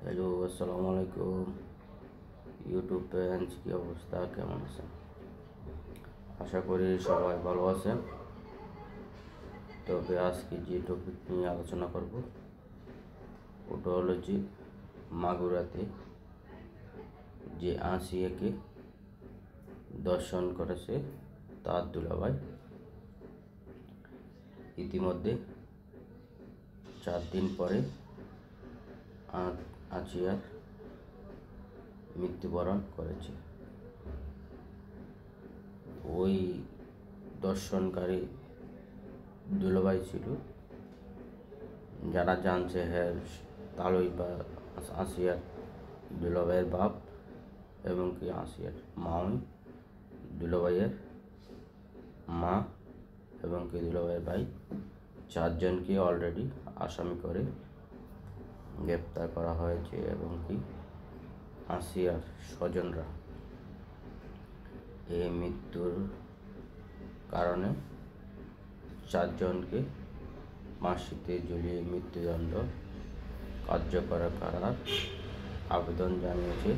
Hello, আসসালামু আলাইকুম। YouTube friends, কী অবস্থা, কেমন আছেন? আশা করি সবাই ভালো আছেন। তবে আজকে যে টপিক নিয়ে আলোচনা করব ওটা হলো যে মাগুরাতে যে আসিয়াকে দর্শন করেছে তার দুলাভাই ইতিমধ্যে 4 দিন পরে আসিয়ার মৃত্যুবরণ করেছে। ওই দর্শনকারী দুলাভাই ছিল, যারা জানছে হ্যাঁ তালই বা আসিয়ার দুলাভাইয়ের বাপ এবং কি আসিয়ার মাওই দুলাভাইয়ের মা এবং কি দুলাভাইয়ের ভাই 4 জনকে অলরেডি আসামি করে গ্রেপ্তার করা হয়েছে এবং কি আসিয়ার স্বজনরা এই মৃত্যুর কারণে 4 জনকে ফাঁসিতে ঝুলিয়ে মৃত্যুদণ্ড কার্যকর করার আবেদন জানিয়েছে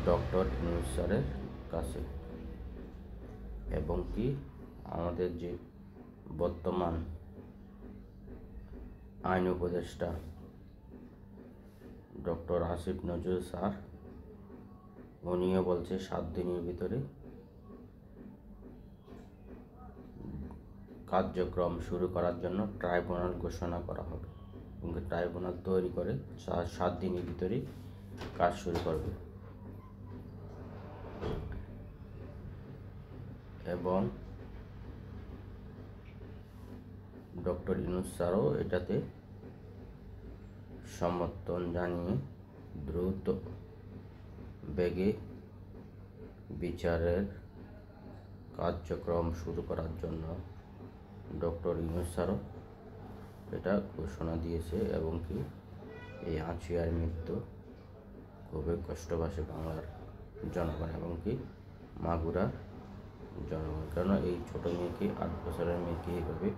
ডক্টর ইউনূস স্যারের কাছে এবং কি আমাদের যে বর্তমান আইন উপদেষ্টা ডক্টর আসিফ নজরুল স্যার, উনিও বলছে 7 দিনের ভিতরে কার্যক্রম শুরু করার জন্য ট্রাইব্যুনাল ঘোষণা করা হবে এবং ট্রাইব্যুনাল তৈরি করে 7 দিনের ভিতরেই কাজ শুরু করবে এবং ডক্টর ইউনূস স্যারও এটাতে সমর্থন জানিয়ে দ্রুত বেগে বিচারের কার্যক্রম শুরু করার জন্য ডক্টর ইউনূস স্যারও এটা ঘোষণা দিয়েছে এবং কি এই আসিয়ার মৃত্যু খুবই কষ্ট পাচ্ছে বাংলার জনগণ এবং কি মাগুরার জনগণ। কারণ এই ছোটো মেয়েকে 8 বছরের মেয়েকে এইভাবে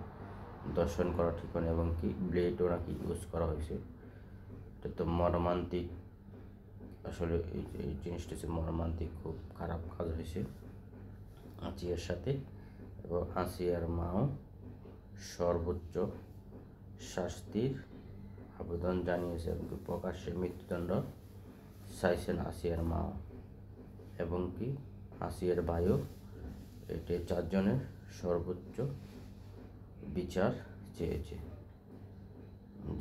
দর্শন করা ঠিক হয় না এবং কি ব্লেডও নাকি ইউজ করা হয়েছে। এটা তো মর্মান্তিক, আসলে এই জিনিসটা হচ্ছে মর্মান্তিক, খুব খারাপ কাজ হয়েছে আসিয়ার সাথে এবং আসিয়ার মাও সর্বোচ্চ শাস্তির আবেদন জানিয়েছে এবং প্রকাশ্যে মৃত্যুদণ্ড চাইছেন আসিয়ার মা এবং কি আসিয়ার ভাইও এটি 4 জনের সর্বোচ্চ বিচার চেয়েছে।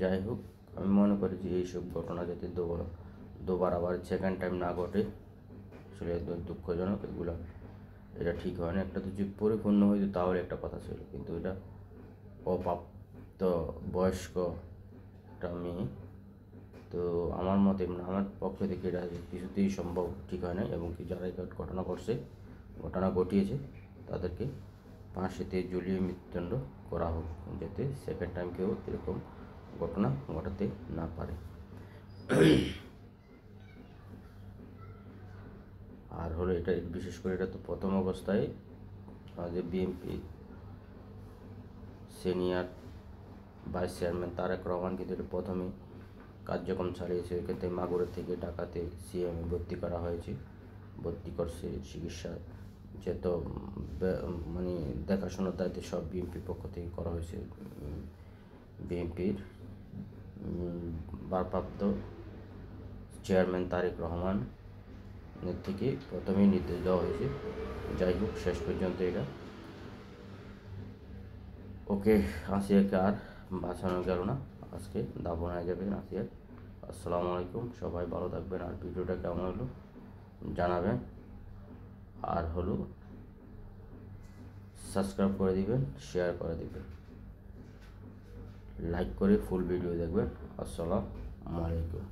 যাই হোক, আমি মনে করি যে এইসব ঘটনা যাতে দুবার আবার সেকেন্ড টাইম না ঘটে, আসলে দুঃখজনক। এটা ঠিক হয় না। একটা তো যদি পরিপূর্ণ হইতো তাহলে একটা কথা ছিল, কিন্তু এটা অপ্রাপ্ত বয়স্ক একটা মেয়ে, তো আমার মতে আমার পক্ষ থেকে এটা কিছুতেই সম্ভব ঠিক হয় না এবং কি যারা এই ঘটনা ঘটিয়েছে তাদেরকে ফাঁসিতে ঝুলিয়ে মৃত্যুদণ্ড করা হোক, যাতে সেকেন্ড টাইম কেউ এরকম ঘটনা ঘটাতে না পারে। আর হলো এটা বিশেষ করে এটা তো প্রথম অবস্থায় যে BNP senior vice chairman Tarique Rahman কিন্তু এটা প্রথমে কার্যক্রম চালিয়েছে। ওই ক্ষেত্রে মাগুরা থেকে ঢাকাতে সিএমে ভর্তি করছে চিকিৎসা, যেহেতু মানে দেখাশোনার দায়িত্ব সব বিএনপির পক্ষ থেকে করা হয়েছে। বিএনপির ভারপ্রাপ্ত চেয়ারম্যান তারেক রহমানের থেকে প্রথমেই নির্দেশ দেওয়া হয়েছে। যাই হোক, শেষ পর্যন্ত এটা ওকে আসিয়াকে আর বাঁচানো গেল না, আজকে দাফন হয়ে যাবে আসিয়ার। আসসালামু আলাইকুম, সবাই ভালো থাকবেন। আর ভিডিওটা কেমন হলো জানাবেন, আর হলো সাবস্ক্রাইব করে দিবেন, শেয়ার করে দিবেন, লাইক করে ফুল ভিডিও দেখবেন। আসসালামু আলাইকুম।